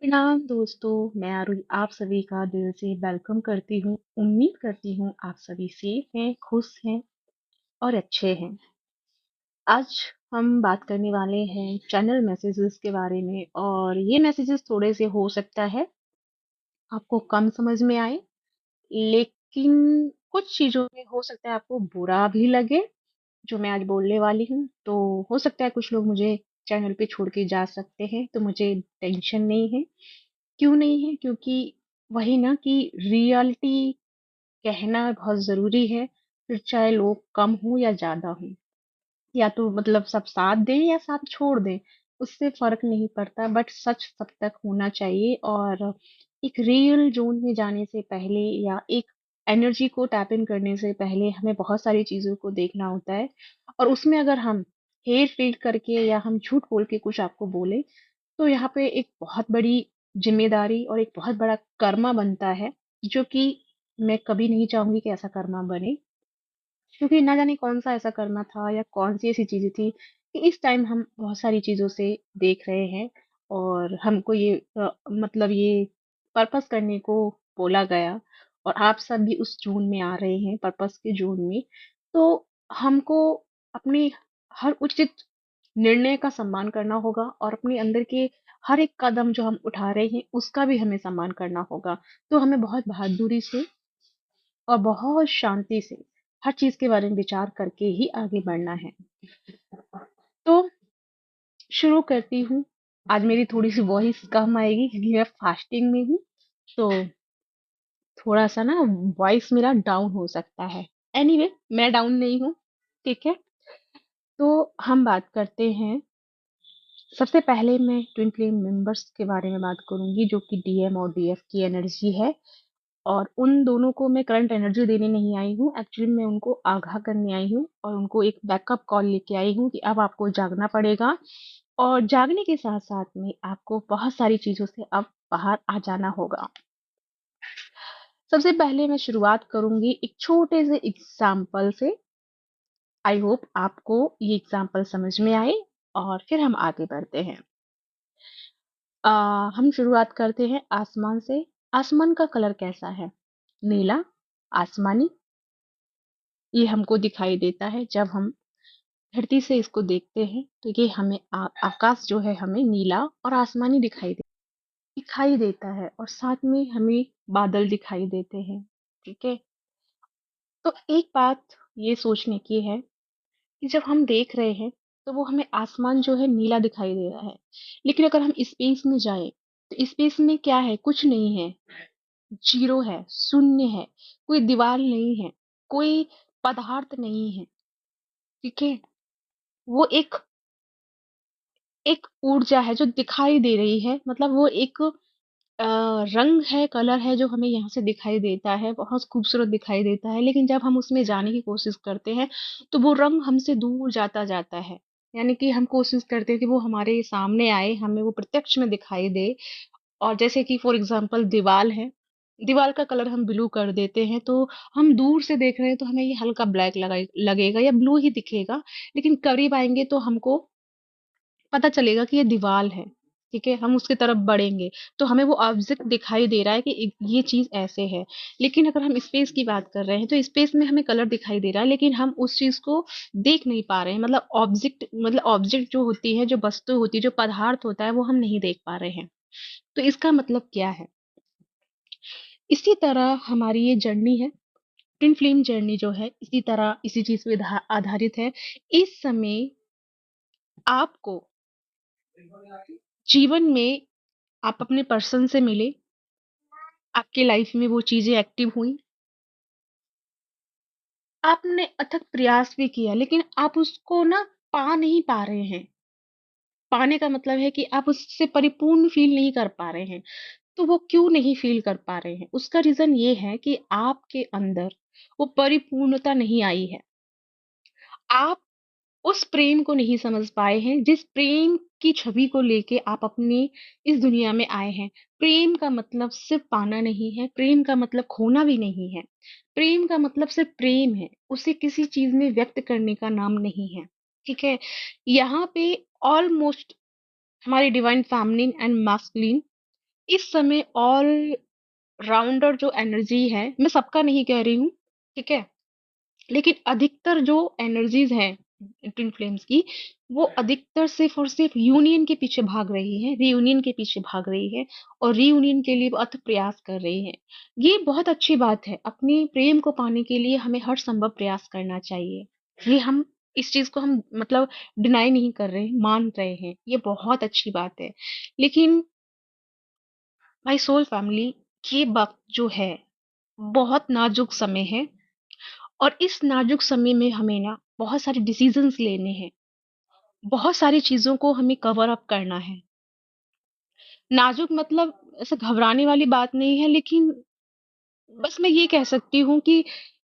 प्रणाम दोस्तों, मैं आरुषि आप सभी का दिल से वेलकम करती हूँ। उम्मीद करती हूँ आप सभी सेफ हैं, खुश हैं और अच्छे हैं। आज हम बात करने वाले हैं चैनल मैसेजेस के बारे में और ये मैसेजेस थोड़े से हो सकता है आपको कम समझ में आए, लेकिन कुछ चीज़ों में हो सकता है आपको बुरा भी लगे, जो मैं आज बोलने वाली हूँ। तो हो सकता है कुछ लोग मुझे चैनल पे छोड़ के जा सकते हैं, तो मुझे टेंशन नहीं है। क्यों नहीं है? क्योंकि वही ना कि रियलिटी कहना बहुत ज़रूरी है, फिर चाहे लोग कम हों या ज़्यादा हों। या तो मतलब सब साथ दें या साथ छोड़ दें, उससे फ़र्क नहीं पड़ता, बट सच सब तक होना चाहिए। और एक रियल ज़ोन में जाने से पहले या एक एनर्जी को टैप इन करने से पहले हमें बहुत सारी चीज़ों को देखना होता है। और उसमें अगर हम हेर-फेर करके या हम झूठ बोल के कुछ आपको बोलें, तो यहाँ पे एक बहुत बड़ी ज़िम्मेदारी और एक बहुत बड़ा कर्मा बनता है, जो कि मैं कभी नहीं चाहूँगी कि ऐसा कर्मा बने। क्योंकि ना जाने कौन-सा ऐसा कर्मा था या कौन-सी ऐसी चीज़ें थी कि इस टाइम हम बहुत सारी चीज़ों से देख रहे हैं और हमको ये मतलब ये पर्पस करने को बोला गया और आप सब भी उस ज़ोन में आ रहे हैं, पर्पस के ज़ोन में। तो हमको अपने हर उचित निर्णय का सम्मान करना होगा और अपने अंदर के हर एक कदम जो हम उठा रहे हैं, उसका भी हमें सम्मान करना होगा। तो हमें बहुत बहादुरी से और बहुत शांति से हर चीज़ के बारे में विचार करके ही आगे बढ़ना है। तो शुरू करती हूँ। आज मेरी थोड़ी-सी वॉइस कम आएगी क्योंकि मैं फास्टिंग में हूँ, तो थोड़ा-सा ना वॉइस मेरा डाउन हो सकता है। एनीवे मैं डाउन नहीं हूँ, ठीक है? तो हम बात करते हैं। सबसे पहले मैं ट्विन फ्लेम मेंबर्स के बारे में बात करूँगी, जो कि डीएम और डीएफ की एनर्जी है। और उन दोनों को मैं करंट एनर्जी देने नहीं आई हूँ, एक्चुअली मैं उनको आगाह करने आई हूँ और उनको एक बैकअप कॉल लेके आई हूँ कि अब आपको जागना पड़ेगा। और जागने के साथ-साथ में आपको बहुत सारी चीज़ों से अब बाहर आ जाना होगा। सबसे पहले मैं शुरुआत करूँगी एक छोटे से एग्ज़ाम्पल से। आई होप आपको ये एग्ज़ाम्पल समझ में आए और फिर हम आगे बढ़ते हैं। अ, हम शुरुआत करते हैं आसमान से। आसमान का कलर कैसा है? नीला, आसमानी। ये हमको दिखाई देता है जब हम धरती से इसको देखते हैं, तो ये हमें आकाश जो है हमें नीला और आसमानी दिखाई देता है और साथ में हमें बादल दिखाई देते हैं, ठीक है? तो एक बात ये सोचने की है कि जब हम देख रहे हैं, तो वो हमें आसमान जो है नीला दिखाई दे रहा है। लेकिन अगर हम स्पेस में जाएँ, तो स्पेस में क्या है? कुछ नहीं है, ज़ीरो है, शून्य है, कोई दीवार नहीं है, कोई पदार्थ नहीं है, ठीक है? वो एक एक ऊर्जा है जो दिखाई दे रही है, मतलब वो एक रंग है, कलर है जो हमें यहाँ से दिखाई देता है, बहुत खूबसूरत दिखाई देता है। लेकिन जब हम उसमें जाने की कोशिश करते हैं, तो वो रंग हमसे दूर जाता जाता है। यानी कि हम कोशिश करते हैं कि वो हमारे सामने आए, हमें वो प्रत्यक्ष में दिखाई दे। और जैसे कि फॉर एग्ज़ाम्पल दीवाल है, दीवाल का कलर हम ब्लू कर देते हैं, तो हम दूर से देख रहे हैं तो हमें ये हल्का ब्लैक लगेगा या ब्लू ही दिखेगा। लेकिन करीब आएँगे तो हमको पता चलेगा कि ये दीवाल है, ठीक है? हम उसकी तरफ बढ़ेंगे, तो हमें वो ऑब्जेक्ट दिखाई दे रहा है कि ये चीज़ ऐसे है। लेकिन अगर हम स्पेस की बात कर रहे हैं, तो स्पेस में हमें कलर दिखाई दे रहा है, लेकिन हम उस चीज़ को देख नहीं पा रहे हैं। मतलब ऑब्जेक्ट जो होती है, जो वस्तु होती है, जो पदार्थ होता है, वो हम नहीं देख पा रहे हैं। तो इसका मतलब क्या है? इसी तरह हमारी ये जर्नी है, ट्विन फ्लेम जर्नी जो है, इसी तरह इसी चीज़ पे आधारित है। इस समय आपको जीवन में आप अपने पर्सन से मिले, आपके लाइफ में वो चीज़ें एक्टिव हुई, आपने अथक प्रयास भी किया लेकिन आप उसको ना पा नहीं पा रहे हैं। पाने का मतलब है कि आप उससे परिपूर्ण फ़ील नहीं कर पा रहे हैं। तो वो क्यों नहीं फ़ील कर पा रहे हैं? उसका रीज़न ये है कि आपके अंदर वो परिपूर्णता नहीं आई है। आप उस प्रेम को नहीं समझ पाए हैं, जिस प्रेम की छवि को लेके आप अपनी इस दुनिया में आए हैं। प्रेम का मतलब सिर्फ़ पाना नहीं है, प्रेम का मतलब खोना भी नहीं है। प्रेम का मतलब सिर्फ़ प्रेम है, उसे किसी चीज़ में व्यक्त करने का नाम नहीं है, ठीक है? यहाँ पे ऑलमोस्ट हमारी डिवाइन फेमिनिन एंड मास्कुलिन इस समय ऑल राउंडर जो एनर्जी है, मैं सबका नहीं कह रही हूँ, ठीक है? लेकिन अधिकतर जो एनर्जीज़ हैं ट्विन फ्लेम्स की, वो अधिकतर सिर्फ़ और सिर्फ़ यूनियन के पीछे भाग रही हैं, रियूनियन के पीछे भाग रही है और रियूनियन के लिए वो अथक प्रयास कर रही हैं। ये बहुत अच्छी बात है, अपने प्रेम को पाने के लिए हमें हर संभव प्रयास करना चाहिए। ये हम इस चीज़ को हम मतलब डिनाई नहीं कर रहे हैं, मान रहे हैं, ये बहुत अच्छी बात है। लेकिन माय सोल फैमिली, ये वक़्त जो है, बहुत नाज़ुक समय है और इस नाज़ुक समय में हमें ना बहुत सारे डिसीज़न्स लेने हैं। बहुत सारी चीज़ों को हमें कवर अप करना है। नाज़ुक मतलब ऐसे घबराने वाली बात नहीं है, लेकिन बस मैं ये कह सकती हूँ कि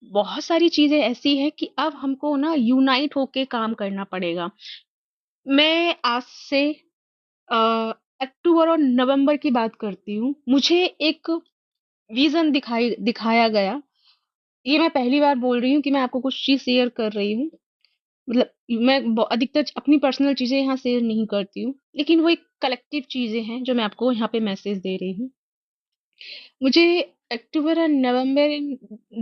बहुत सारी चीज़ें ऐसी हैं कि अब हमको ना यूनाइट होके काम करना पड़ेगा। मैं आज से अ, अक्टूबर और नवंबर की बात करती हूँ। मुझे एक विज़न दिखाया गया। ये मैं पहली बार बोल रही हूँ कि मैं आपको कुछ चीज़ शेयर कर रही हूँ। मतलब मैं अधिकतर अपनी पर्सनल चीज़ें यहाँ शेयर नहीं करती हूँ, लेकिन वो एक कलेक्टिव चीज़ें हैं जो मैं आपको यहाँ पे मैसेज दे रही हूँ। मुझे अक्टूबर और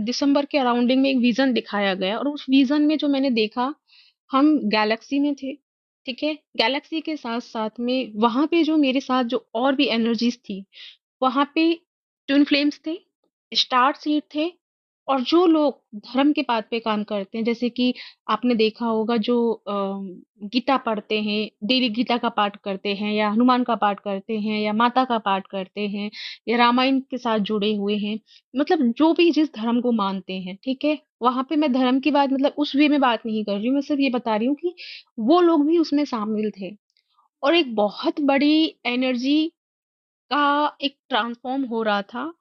दिसंबर के अराउंडिंग में एक विज़न दिखाया गया और उस विज़न में जो मैंने देखा, हम गैलेक्सी में थे, ठीक है? गैलेक्सी के साथ-साथ में वहाँ पे जो मेरे साथ जो और भी एनर्जीज़ थी, वहाँ पे ट्विन फ्लेम्स थे, स्टार सीड थे और जो लोग धर्म के पाथ पे काम करते हैं, जैसे कि आपने देखा होगा जो गीता पढ़ते हैं, डेली गीता का पाठ करते हैं या हनुमान का पाठ करते हैं या माता का पाठ करते हैं या रामायण के साथ जुड़े हुए हैं, मतलब जो भी जिस धर्म को मानते हैं, ठीक है? वहाँ पे मैं धर्म की बात मतलब उस वे में बात नहीं कर रही हूँ, मैं सिर्फ ये बता रही हूँ कि वो लोग भी उसमें शामिल थे और एक बहुत बड़ी एनर्जी का एक ट्रांसफॉर्म हो रहा था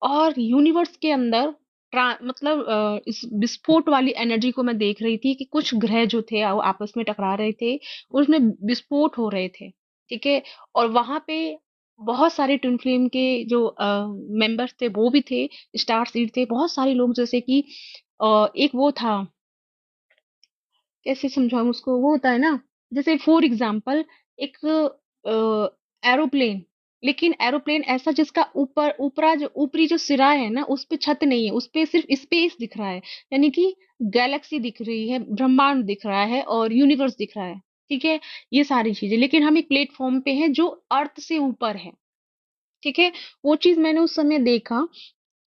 और यूनिवर्स के अंदर मतलब इस विस्फोट वाली एनर्जी को मैं देख रही थी कि कुछ ग्रह जो थे वो आपस में टकरा रहे थे, उसमें विस्फोट हो रहे थे, ठीक है? और वहाँ पे बहुत सारे ट्विन फ्लेम के जो मेंबर्स थे वो भी थे, स्टार सीड थे, बहुत सारे लोग जैसे कि एक वो था, कैसे समझाऊँ उसको? वो होता है ना, जैसे फॉर एग्ज़ाम्पल एक एरोप्लेन, लेकिन एरोप्लेन ऐसा जिसका ऊपरा जो ऊपरी जो सिरा है ना, उसपे छत नहीं है, उसपे सिर्फ़ स्पेस दिख रहा है। यानी कि गैलेक्सी दिख रही है, ब्रह्मांड दिख रहा है और यूनिवर्स दिख रहा है, ठीक है? ये सारी चीज़ें, लेकिन हम एक प्लेटफ़ॉर्म पे हैं जो अर्थ से ऊपर है, ठीक है? वो चीज़ मैंने उस समय देखा,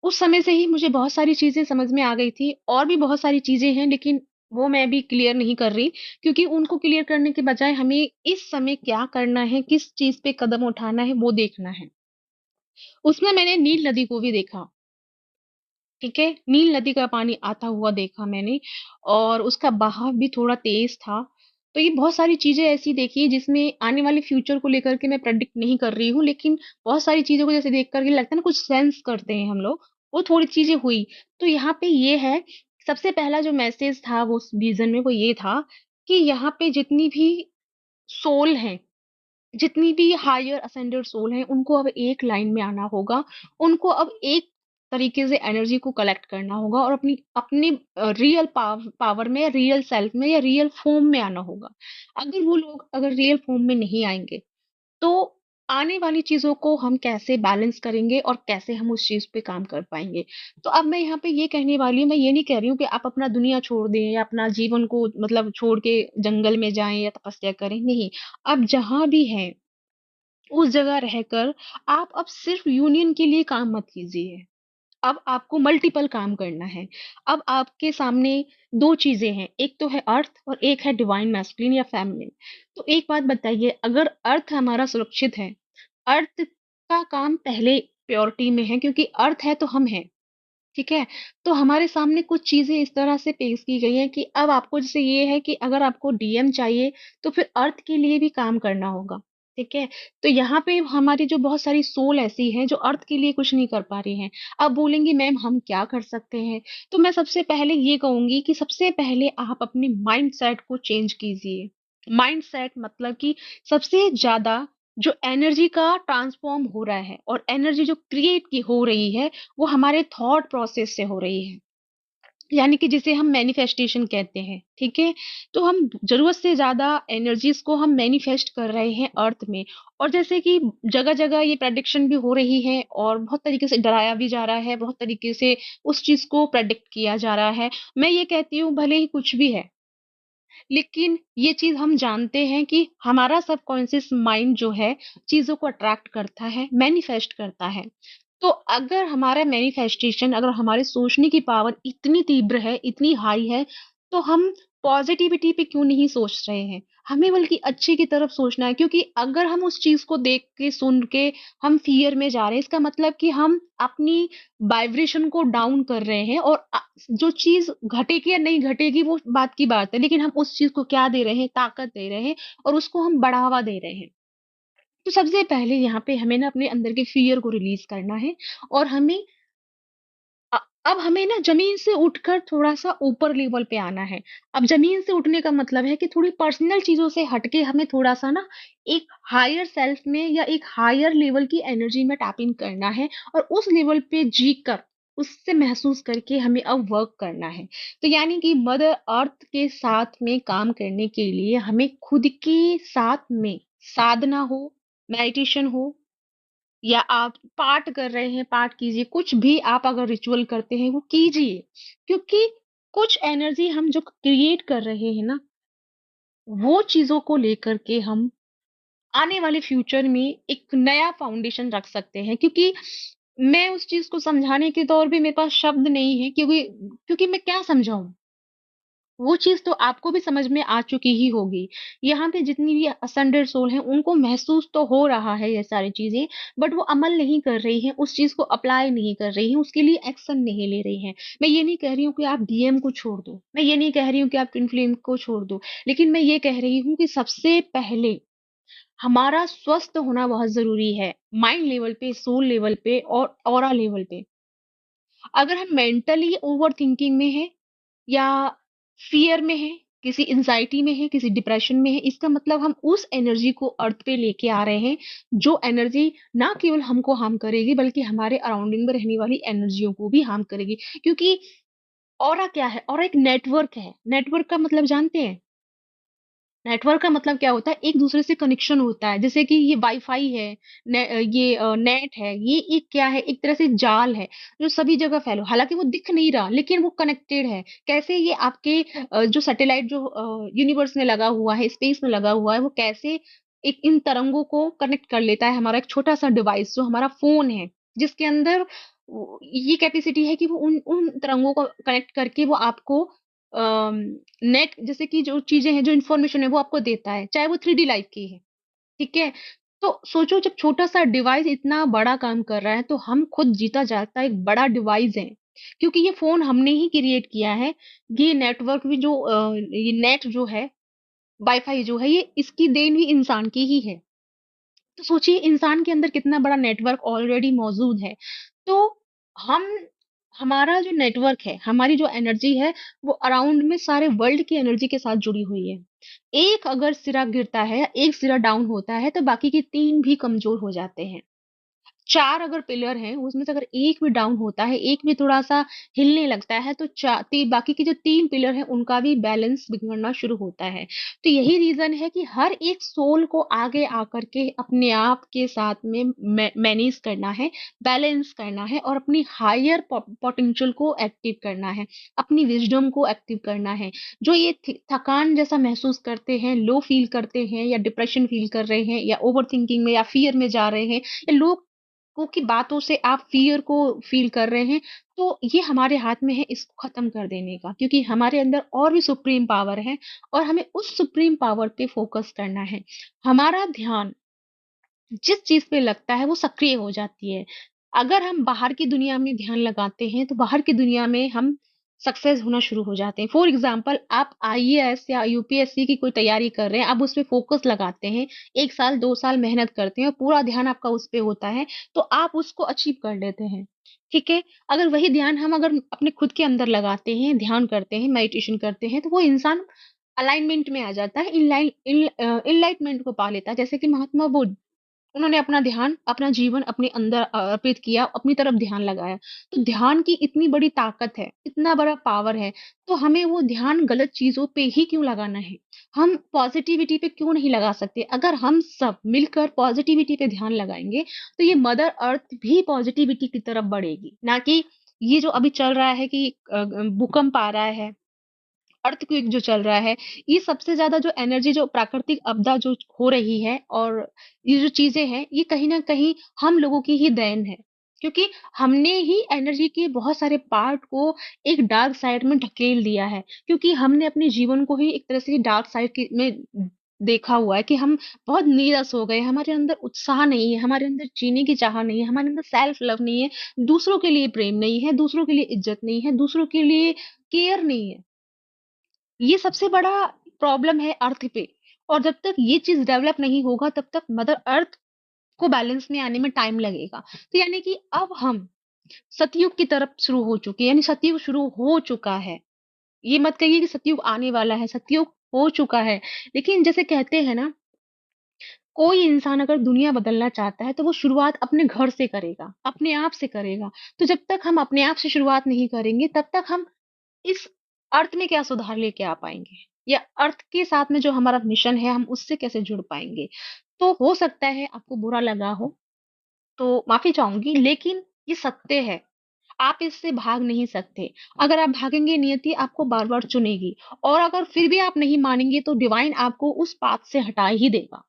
उस समय से ही मुझे बहुत सारी चीज़ें समझ में आ गई थी और भी बहुत सारी चीज़ें हैं, लेकिन वो मैं अभी क्लियर नहीं कर रही क्योंकि उनको क्लियर करने के बजाय हमें इस समय क्या करना है, किस चीज़ पे कदम उठाना है, वो देखना है। उसमें मैंने नील नदी को भी देखा, ठीक है? नील नदी का पानी आता हुआ देखा मैंने और उसका बहाव भी थोड़ा तेज़ था। तो ये बहुत सारी चीज़ें ऐसी देखी जिसमें आने वाले फ्यूचर को लेकर के मैं प्रेडिक्ट नहीं कर रही हूँ, लेकिन बहुत सारी चीज़ों को जैसे देख कर के लगता है ना कुछ सेंस करते हैं हम लोग, वो थोड़ी चीज़ें हुई। तो यहाँ पे ये है, सबसे पहला जो मैसेज था वो उस विज़न में वो ये था कि यहाँ पे जितनी भी सोल हैं, जितनी भी हायर असेंडेड सोल हैं, उनको अब एक लाइन में आना होगा। उनको अब एक तरीके से एनर्जी को कलेक्ट करना होगा और अपनी अपने रियल पावर में, रियल सेल्फ में या रियल फ़ॉर्म में आना होगा। अगर वो लोग अगर रियल फ़ॉर्म में नहीं आएँगे, तो आने वाली चीज़ों को हम कैसे बैलेंस करेंगे और कैसे हम उस चीज़ पे काम कर पाएँगे। तो अब मैं यहाँ पे ये कहने वाली हूँ, मैं ये नहीं कह रही हूँ कि आप अपना दुनिया छोड़ दें या अपना जीवन को मतलब छोड़ के जंगल में जाएँ या तपस्या करें, नहीं। आप जहाँ भी हैं उस जगह रहकर आप अब सिर्फ यूनियन के लिए काम मत कीजिए। अब आपको मल्टीपल काम करना है। अब आपके सामने 2 चीज़ें हैं, एक तो है अर्थ और एक है डिवाइन मैस्कुलिन या फेमिनिन। तो एक बात बताइए, अगर अर्थ हमारा सुरक्षित है, अर्थ का काम पहले प्योरिटी में है क्योंकि अर्थ है तो हम हैं। ठीक है? तो हमारे सामने कुछ चीज़ें इस तरह से पेश की गई हैं कि अब आपको जैसे ये है कि अगर आपको डीएम चाहिए, तो फिर अर्थ के लिए भी काम करना होगा, ठीक है? तो यहाँ पे हमारी जो बहुत सारी सोल ऐसी हैं, जो अर्थ के लिए कुछ नहीं कर पा रही हैं। अब बोलेंगी मैम हम क्या कर सकते हैं? तो मैं सबसे पहले ये कहूँगी कि सबसे पहले आप अपने माइंडसेट को चेंज कीजिए। माइंडसेट मतलब कि सबसे ज़्यादा जो एनर्जी का ट्रांसफ़ॉर्म हो रहा है और एनर्जी जो क्रिएट की हो रही है, वो हमारे थॉट प्रोसेस से हो रही है। यानी कि जिसे हम मैनिफेस्टेशन कहते हैं, ठीक है? तो हम ज़रूरत से ज़्यादा एनर्जीज़ को हम मैनिफेस्ट कर रहे हैं अर्थ में, और जैसे कि जगह-जगह ये प्रेडिक्शन भी हो रही है और बहुत तरीके से डराया भी जा रहा है, बहुत तरीके से उस चीज़ को प्रेडिक्ट किया जा रहा है। मैं ये कहती हूँ भले ही कुछ भी है, लेकिन ये चीज़ हम जानते हैं कि हमारा सबकॉन्शियस माइंड जो है, चीज़ों को अट्रैक्ट करता है, मैनिफेस्ट करता है। तो अगर हमारा मैनिफेस्टेशन, अगर हमारे सोचने की पावर इतनी तीव्र है, इतनी हाई है, तो हम पॉज़िटिविटी पे क्यों नहीं सोच रहे हैं? हमें बल्कि अच्छे की तरफ सोचना है, क्योंकि अगर हम उस चीज़ को देख के, सुन के हम फ़ियर में जा रहे हैं, इसका मतलब कि हम अपनी वाइब्रेशन को डाउन कर रहे हैं, और जो चीज़ घटेगी या नहीं घटेगी वो बात की बात है, लेकिन हम उस चीज़ को क्या दे रहे हैं? ताकत दे रहे हैं, और उसको हम बढ़ावा दे रहे हैं। तो सबसे पहले यहाँ पे हमें ना अपने अंदर के फ़ियर को रिलीज़ करना है, और अ, अब हमें ना ज़मीन से उठकर थोड़ा-सा ऊपर लेवल पे आना है। अब ज़मीन से उठने का मतलब है कि थोड़ी पर्सनल चीज़ों से हट के हमें थोड़ा-सा ना एक हायर सेल्फ में या एक हायर लेवल की एनर्जी में टैप इन करना है, और उस लेवल पे जीकर, उससे महसूस करके हमें अब वर्क करना है। तो यानी कि मदर अर्थ के साथ में काम करने के लिए हमें खुद के साथ में साधना हो, मेडिटेशन हो, या आप पाठ कर रहे हैं, पाठ कीजिए, कुछ भी आप अगर रिचुअल करते हैं, वो कीजिए। क्योंकि कुछ एनर्जी हम जो क्रिएट कर रहे हैं ना, वो चीज़ों को लेकर के हम आने वाले फ्यूचर में एक नया फाउंडेशन रख सकते हैं। क्योंकि मैं उस चीज़ को समझाने के तौर पे मेरे पास शब्द नहीं है, क्योंकि मैं क्या समझाऊँ? वो चीज़ तो आपको भी समझ में आ चुकी ही होगी। यहाँ पे जितनी भी असेंडेड सोल हैं, उनको महसूस तो हो रहा है ये सारी चीज़ें, बट वो अमल नहीं कर रही हैं, उस चीज़ को अप्लाई नहीं कर रही हैं, उसके लिए एक्शन नहीं ले रही हैं। मैं ये नहीं कह रही हूँ कि आप डीएम को छोड़ दो, मैं ये नहीं कह रही हूँ कि आप ट्विन फ्लेम को छोड़ दो, लेकिन मैं ये कह रही हूँ कि सबसे पहले हमारा स्वस्थ होना बहुत ज़रूरी है, माइंड लेवल पे, सोल लेवल पे और ऑरा लेवल पे। अगर हम मेंटली ओवरथिंकिंग में हैं, या फ़ियर में हैं, किसी एंग्ज़ायटी में हैं, किसी डिप्रेशन में हैं, इसका मतलब हम उस एनर्जी को अर्थ पे लेके आ रहे हैं, जो एनर्जी ना केवल हमको हार्म करेगी, बल्कि हमारे अराउंडिंग में रहने वाली एनर्जियों को भी हार्म करेगी। क्योंकि ऑरा क्या है? ऑरा एक नेटवर्क है। नेटवर्क का मतलब जानते हैं? नेटवर्क का मतलब क्या होता है? एक-दूसरे से कनेक्शन होता है। जैसे कि ये वाई-फाई है, नेट है, ये एक क्या है? एक तरह से जाल है, जो सभी जगह हालाँकि वो दिख नहीं रहा, लेकिन वो कनेक्टेड है। कैसे ये आपके जो सैटेलाइट जो यूनिवर्स में लगा हुआ है, स्पेस में लगा हुआ है, वो कैसे एक इन तरंगों को कनेक्ट कर लेता है, हमारा एक छोटा-सा डिवाइस जो हमारा फ़ोन है, जिसके अंदर ये कैपेसिटी है कि वो उन उन तरंगों को कनेक्ट करके वो आपको अम, नेट जैसे कि जो चीज़ें हैं, जो इन्फॉर्मेशन है वो आपको देता है, चाहे वो 3D लाइफ की है, ठीक है? तो सोचो जब छोटा-सा डिवाइस इतना बड़ा काम कर रहा है, तो हम खुद जीता जागता एक बड़ा डिवाइस हैं। क्योंकि ये फ़ोन हमने ही क्रिएट किया है, ये नेटवर्क भी जो ये नेट जो है, वाईफ़ाई जो है, ये इसकी देन भी इंसान की ही है। तो सोचिए इंसान के अंदर कितना बड़ा नेटवर्क ऑलरेडी मौजूद है। तो हम हमारा जो नेटवर्क है, हमारी जो एनर्जी है, वो अराउंड में सारे वर्ल्ड की एनर्जी के साथ जुड़ी हुई है। एक अगर सिरा गिरता है, एक सिरा डाउन होता है, तो बाकी के 3 भी कमज़ोर हो जाते हैं। 4 अगर पिलर हैं, उसमें से अगर एक भी डाउन होता है, एक भी थोड़ा-सा हिलने लगता है, तो चा ती बाकी के जो 3 पिलर हैं, उनका भी बैलेंस बिगड़ना शुरू होता है। तो यही रीज़न है कि हर एक सोल को आगे आकर के अपने आप के साथ में मैनेज करना है, बैलेंस करना है, और अपनी हायर पोटेंशियल को एक्टिव करना है, अपनी विज़डम को एक्टिव करना है। जो ये थकान जैसा महसूस करते हैं, लो फ़ील करते हैं, या डिप्रेशन फ़ील कर रहे हैं, या ओवरथिंकिंग में या फ़ियर में जा रहे हैं, या लोग की बातों से आप फ़ियर को फ़ील कर रहे हैं, तो ये हमारे हाथ में है इसको ख़त्म कर देने का। क्योंकि हमारे अंदर और भी सुप्रीम पावर है, और हमें उस सुप्रीम पावर पे फ़ोकस करना है। हमारा ध्यान जिस चीज़ पे लगता है वो सक्रिय हो जाती है। अगर हम बाहर की दुनिया में ध्यान लगाते हैं, तो बाहर की दुनिया में हम सक्सेस होना शुरू हो जाते हैं। फॉर एग्ज़ाम्पल आप आईएएस या यूपीएससी की कोई तैयारी कर रहे हैं, आप उस पे फ़ोकस लगाते हैं, 1 साल, 2 साल मेहनत करते हैं, और पूरा ध्यान आपका उस पे होता है, तो आप उसको अचीव कर लेते हैं। ठीक है? अगर वही ध्यान हम अगर अपने खुद के अंदर लगाते हैं, ध्यान करते हैं, मेडिटेशन करते हैं, तो वो इंसान अलाइनमेंट में आ जाता है, इनलाइटमेंट को पा लेता है। जैसे कि महात्मा बुद्ध उन्होंने अपना ध्यान, अपना जीवन अपने अंदर अर्पित किया, अपनी तरफ ध्यान लगाया। तो ध्यान की इतनी बड़ी ताकत है, इतना बड़ा पावर है, तो हमें वो ध्यान गलत चीज़ों पे ही क्यों लगाना है? हम पॉज़िटिविटी पे क्यों नहीं लगा सकते? अगर हम सब मिलकर पॉज़िटिविटी पे ध्यान लगाएँगे, तो ये मदर अर्थ भी पॉज़िटिविटी की तरफ बढ़ेगी, ना कि ये जो अभी चल रहा है कि भूकंप आ रहा है, अर्थक्वेक जो चल रहा है, ये सबसे ज़्यादा जो एनर्जी जो प्राकृतिक आपदा जो हो रही है और ये जो चीज़ें हैं, ये कहीं न कहीं हम लोगों की ही देन है। क्योंकि हमने ही एनर्जी के बहुत सारे पार्ट को एक डार्क साइड में ढकेल दिया है। क्योंकि हमने अपने जीवन को ही एक तरह से डार्क साइड के में देखा हुआ है कि हम बहुत नीरस हो गए, हमारे अंदर उत्साह नहीं है, हमारे अंदर जीने की चाह नहीं है, हमारे अंदर सेल्फ लव नहीं है, दूसरों के लिए प्रेम नहीं है, दूसरों के लिए इज़्ज़त नहीं है, दूसरों के लिए केयर नहीं है। ये सबसे बड़ा प्रॉब्लम है अर्थ पे और जब तक ये चीज़ डेवलप नहीं होगा तब तक मदर अर्थ को बैलेंस में आने में टाइम लगेगा। तो यानी कि अब हम सतयुग की तरफ शुरू हो चुके हैं, यानी सतयुग शुरू हो चुका है। ये मत कहिए कि सतयुग आने वाला है, सतयुग हो चुका है। लेकिन जैसे कहते हैं ना, कोई इंसान अगर दुनिया बदलना चाहता है तो वो शुरुआत अपने घर से करेगा, अपने आप से करेगा। तो जब तक हम अपने आप से शुरुआत नहीं करेंगे तब तक हम इस अर्थ में क्या सुधार लेके आ पाएँगे? या अर्थ के साथ में जो हमारा मिशन है, हम उससे कैसे जुड़ पाएँगे? तो हो सकता है आपको बुरा लगा हो, तो माफ़ी चाहूँगी, लेकिन ये सत्य है। आप इससे भाग नहीं सकते। अगर आप भागेंगे, नियति आपको बार-बार चुनेगी और अगर फिर भी आप नहीं मानेंगे, तो डिवाइन आपको उस पाथ से हटा ही देगा।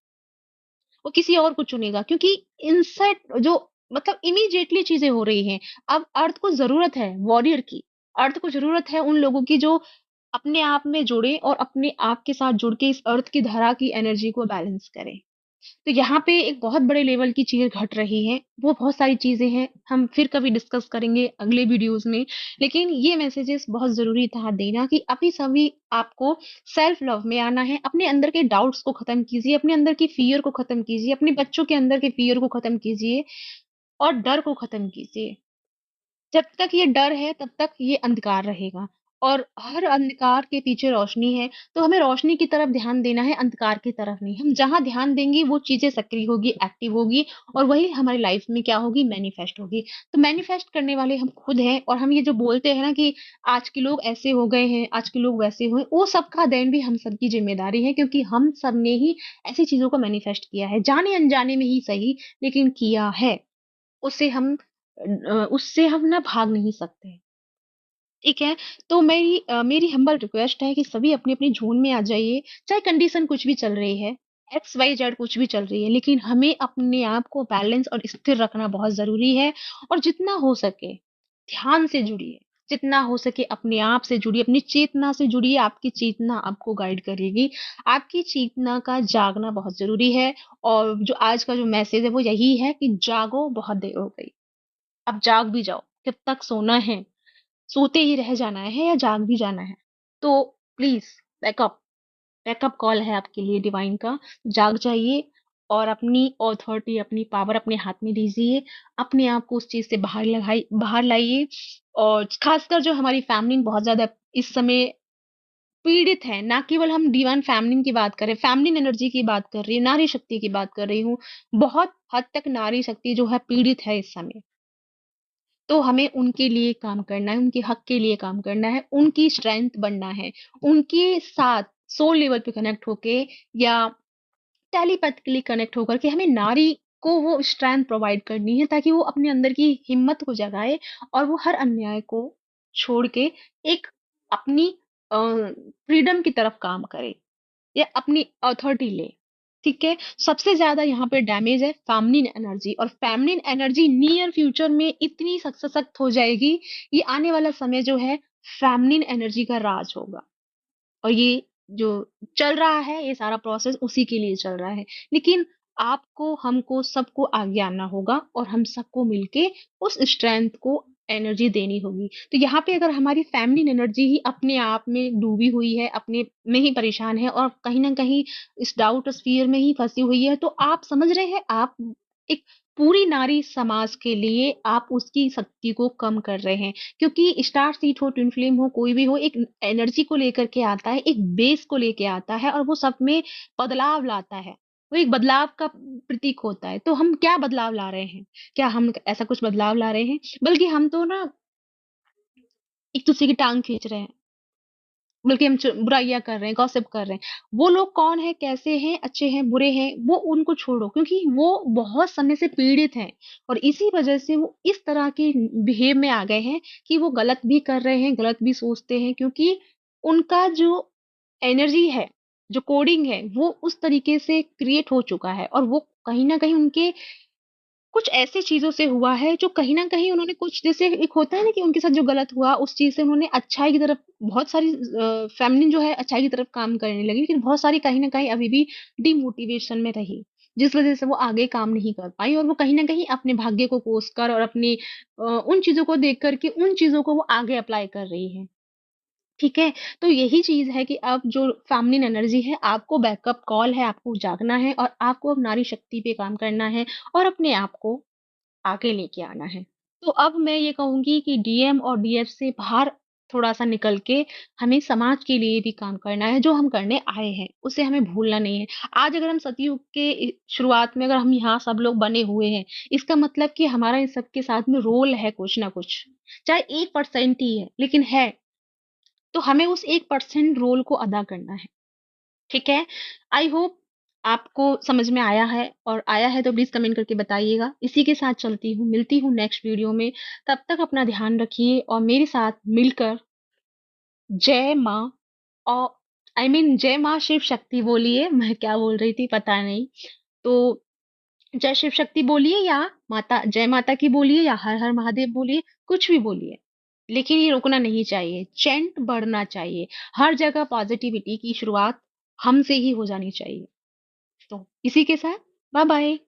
वो किसी और को चुनेगा क्योंकि इनसेट जो मतलब इमीडिएटली चीज़ें हो रही हैं। अब अर्थ को ज़रूरत है वॉरियर की। अर्थ को ज़रूरत है उन लोगों की जो अपने आप में जुड़े और अपने आप के साथ जुड़ के इस अर्थ की धरा की एनर्जी को बैलेंस करें। तो यहाँ पे एक बहुत बड़े लेवल की चीज़ घट रही है। वो बहुत सारी चीज़ें हैं, हम फिर कभी डिस्कस करेंगे अगले वीडियोज़ में। लेकिन ये मैसेजेस बहुत ज़रूरी था देना कि अभी सभी आपको सेल्फ लव में आना है। अपने अंदर के डाउट्स को खत्म कीजिए, अपने अंदर की फ़ियर को खत्म कीजिए, अपने बच्चों के अंदर के फ़ियर को खत्म कीजिए और डर को खत्म कीजिए। जब तक ये डर है तब तक ये अंधकार रहेगा और हर अंधकार के पीछे रोशनी है, तो हमें रोशनी की तरफ ध्यान देना है, अंधकार की तरफ नहीं। हम जहाँ ध्यान देंगे वो चीज़ें सक्रिय होगी, एक्टिव होगी और वही हमारी लाइफ में क्या होगी, मैनिफेस्ट होगी। तो मैनिफेस्ट करने वाले हम खुद हैं और हम ये जो बोलते हैं ना कि आज के लोग ऐसे हो गए हैं, आज के लोग वैसे हुए, वो सबका देन भी हम सबकी ज़िम्मेदारी है क्योंकि हम सब ने ही ऐसी चीज़ों को मैनिफेस्ट किया है, जाने-अनजाने में ही सही लेकिन किया है। उसे हम उससे हम ना भाग नहीं सकते, ठीक है? तो मेरी हम्बल रिक्वेस्ट है कि सभी अपनी-अपनी ज़ोन में आ जाइए, चाहे कंडीशन कुछ भी चल रही है, एक्स, वाई, ज़ेड कुछ भी चल रही है, लेकिन हमें अपने आप को बैलेंस और स्थिर रखना बहुत ज़रूरी है और जितना हो सके ध्यान से जुड़िए, जितना हो सके अपने आप से जुड़िए, अपनी चेतना से जुड़िए, आपकी चेतना आपको गाइड करेगी। आपकी चेतना का जागना बहुत ज़रूरी है और जो आज का जो मैसेज है वो यही है कि जागो, बहुत देर हो गई। अब जाग भी जाओ, जब तक सोना है, सोते ही रह जाना है या जाग भी जाना है। तो प्लीज़ बैकअप बैकअप कॉल है आपके लिए डिवाइन का, जाग जाइए और अपनी अथॉरिटी, अपनी पावर अपने हाथ में लीजिए। अपने आप को उस चीज़ से बाहर लाइए और ख़ासकर जो हमारी फ़ैमिली बहुत ज़्यादा इस समय पीड़ित है, ना केवल हम डिवाइन फ़ेमिनिन की बात करें, फ़ेमिनिन एनर्जी की बात कर रही हूँ, नारी शक्ति की बात कर रही हूँ। बहुत हद तक नारी शक्ति जो है पीड़ित है इस समय। तो हमें उनके लिए काम करना है, उनके हक के लिए काम करना है, उनकी स्ट्रेंथ बनना है, उनके साथ सोल लेवल पे कनेक्ट होके या टेलीपैथिकली कनेक्ट होकर के हमें नारी को वो स्ट्रेंथ प्रोवाइड करनी है ताकि वो अपने अंदर की हिम्मत को जगाए और वो हर अन्याय को छोड़ के एक अपनी फ्रीडम की तरफ काम करे। या अपनी अथॉरिटी ले, ठीक है? सबसे ज़्यादा यहाँ पे डैमेज है फेमिनिन एनर्जी और फेमिनिन एनर्जी नियर फ्यूचर में इतनी सशक्त हो जाएगी, ये आने वाला समय जो है फेमिनिन एनर्जी का राज होगा। और ये जो चल रहा है, ये सारा प्रोसेस उसी के लिए चल रहा है। लेकिन आपको, हमको, सबको आगे आना होगा और हम सबको मिलके उस स्ट्रेंथ को एनर्जी देनी होगी। तो यहाँ पे अगर हमारी फेमिनिन एनर्जी ही अपने आप में डूबी हुई है, अपने में ही परेशान है और कहीं न कहीं इस डाउट और फ़ियर में ही फँसी हुई है, तो आप समझ रहे हैं, आप एक पूरी नारी समाज के लिए आप उसकी शक्ति को कम कर रहे हैं। क्योंकि स्टार सीड हो, ट्विन फ्लेम हो, कोई भी हो, एक एनर्जी को लेकर के आता है, एक बेस को लेके आता है और वो सब में बदलाव लाता है। वो एक बदलाव का प्रतीक होता है। तो हम क्या बदलाव ला रहे हैं? क्या हम ऐसा कुछ बदलाव ला रहे हैं? बल्कि हम तो ना एक-दूसरे की टाँग खींच रहे हैं। बल्कि हम बुराइयाँ कर रहे हैं, गॉसिप कर रहे हैं। वो लोग कौन है, कैसे हैं, अच्छे हैं, बुरे हैं, वो उनको छोड़ो, क्योंकि वो बहुत समय से पीड़ित हैं और इसी वजह से वो इस तरह के बिहेव में आ गए हैं कि वो गलत भी कर रहे हैं, गलत भी सोचते हैं, क्योंकि उनका जो एनर्जी है, जो कोडिंग है, वो उस तरीके से क्रिएट हो चुका है और वो कहीं न कहीं उनके कुछ ऐसी चीज़ों से हुआ है जो कहीं न कहीं उन्होंने कुछ, जैसे एक होता है ना कि उनके साथ जो गलत हुआ उस चीज़ से उन्होंने अच्छाई की तरफ बहुत सारी फ़ेमिनिन जो है अच्छाई की तरफ काम करने लगी, लेकिन बहुत सारी कहीं न कहीं अभी भी डिमोटिवेशन में रही। जिस वज़ह से वो आगे काम नहीं कर पाई और वो कहीं न कहीं अपने भाग्य को कोस कर और अपनी उन चीज़ों को देख कर के उन चीज़ों को वो आगे अप्लाई कर रही हैं। ठीक है? तो यही चीज़ है कि अब जो फ़ेमिनिन एनर्जी है, आपको बैकअप कॉल है, आपको जागना है और आपको अब नारी शक्ति पे काम करना है और अपने आप को आगे लेके आना है। तो अब मैं ये कहूँगी कि डीएम और डीएफ से बाहर थोड़ा-सा निकल के हमें समाज के लिए भी काम करना है, जो हम करने आए हैं, उसे हमें भूलना नहीं है। आज अगर हम सतयुग के शुरुआत में अगर हम यहाँ सब लोग बने हुए हैं, इसका मतलब कि हमारा इन सबके साथ में रोल है कुछ ना कुछ। चाहे 1% ही है, लेकिन है। तो हमें उस 1% रोल को अदा करना है। ठीक है? आई होप आपको समझ में आया है और आया है तो प्लीज़ कमेंट करके बताइएगा। इसी के साथ चलती हूँ, मिलती हूँ नेक्स्ट वीडियो में। तब तक अपना ध्यान रखिए और मेरे साथ मिलकर जय माँ औ जय माँ शिव शक्ति बोलिए। मैं क्या बोल रही थी पता नहीं। तो जय शिव शक्ति बोलिए या माता जय माता की बोलिए या हर हर महादेव बोलिए, कुछ भी बोलिए। लेकिन ये रुकना नहीं चाहिए, चैंट बढ़ना चाहिए। हर जगह पॉजिटिविटी की शुरुआत हमसे ही हो जानी चाहिए। तो इसी के साथ बाय बाय।